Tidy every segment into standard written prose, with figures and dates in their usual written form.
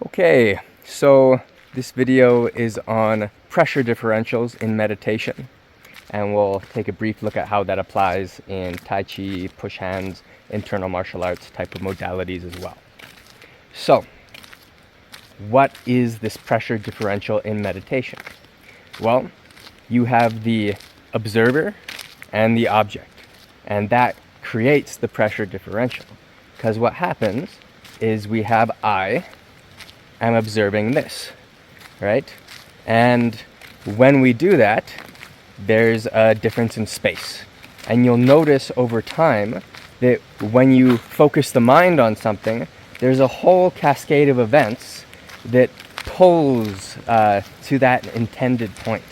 Okay, so this video is on pressure differentials in meditation, and we'll take a brief look at how that applies in Tai Chi, push hands, internal martial arts type of modalities as well. So, what is this pressure differential in meditation? Well, you have the observer and the object, and that creates the pressure differential. Because what happens is we have I am observing this, right? And when we do that, there's a difference in space. And you'll notice over time that when you focus the mind on something, there's a whole cascade of events that pulls to that intended point,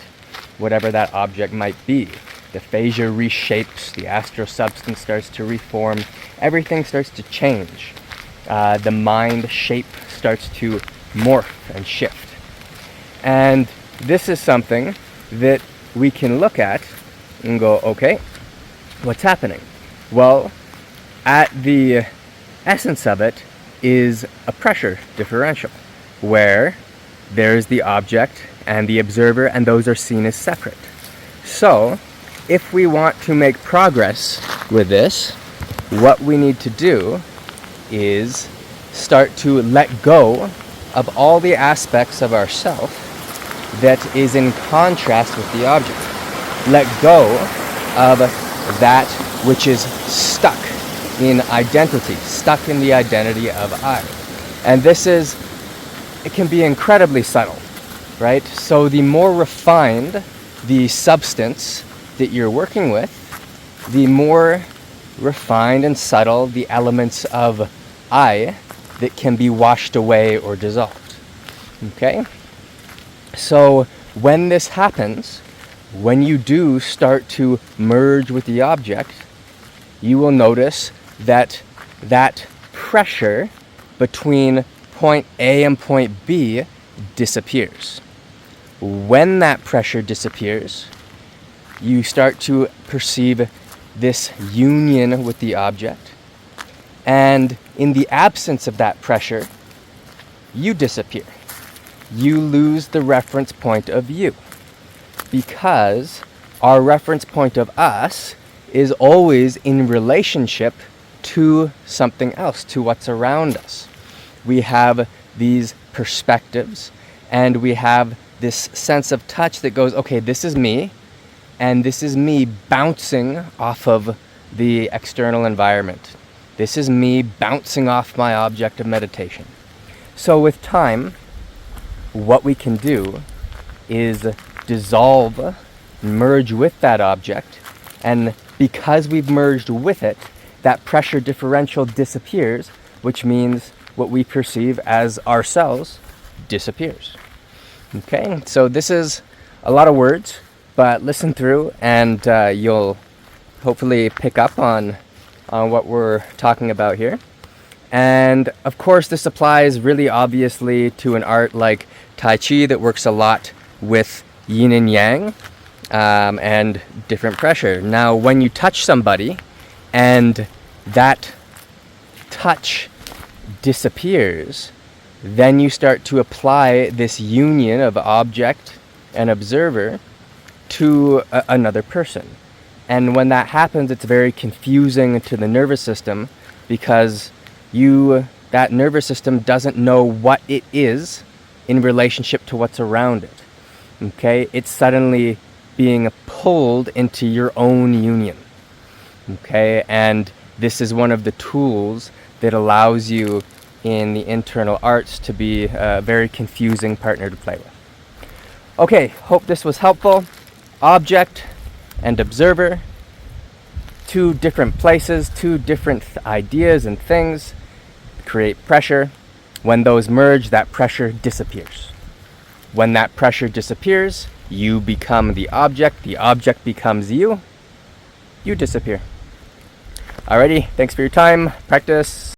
whatever that object might be. The fascia reshapes, the astral substance starts to reform, everything starts to change. The mind shape starts to morph and shift. And this is something that we can look at and go, okay, what's happening? Well, at the essence of it is a pressure differential, where there's the object and the observer, and those are seen as separate. So, if we want to make progress with this, what we need to do is start to let go of all the aspects of ourself that is in contrast with the object. Let go of that which is stuck in identity, stuck in the identity of I. And it can be incredibly subtle, right? So the more refined the substance that you're working with, the more refined and subtle the elements of I that can be washed away or dissolved. Okay? So when this happens, when you do start to merge with the object, you will notice that that pressure between point A and point B disappears. When that pressure disappears, you start to perceive this union with the object. And in the absence of that pressure, you disappear. You lose the reference point of you. Because our reference point of us is always in relationship to something else, to what's around us. We have these perspectives, and we have this sense of touch that goes, okay, this is me, and this is me bouncing off of the external environment. This is me bouncing off my object of meditation. So with time, what we can do is dissolve, merge with that object, and because we've merged with it, that pressure differential disappears, which means what we perceive as ourselves disappears. Okay, so this is a lot of words, but listen through and you'll hopefully pick up on what we're talking about here. And of course, this applies really obviously to an art like Tai Chi that works a lot with yin and yang and different pressure. Now, when you touch somebody and that touch disappears, then you start to apply this union of object and observer to another person. And when that happens, it's very confusing to the nervous system because that nervous system doesn't know what it is in relationship to what's around it. Okay? It's suddenly being pulled into your own union. Okay? And this is one of the tools that allows you in the internal arts to be a very confusing partner to play with. Okay, hope this was helpful. Object and observer, two different places, two different ideas and things create pressure. When those merge, that pressure disappears. When that pressure disappears, you become the object becomes you disappear. Alrighty, thanks for your time. Practice.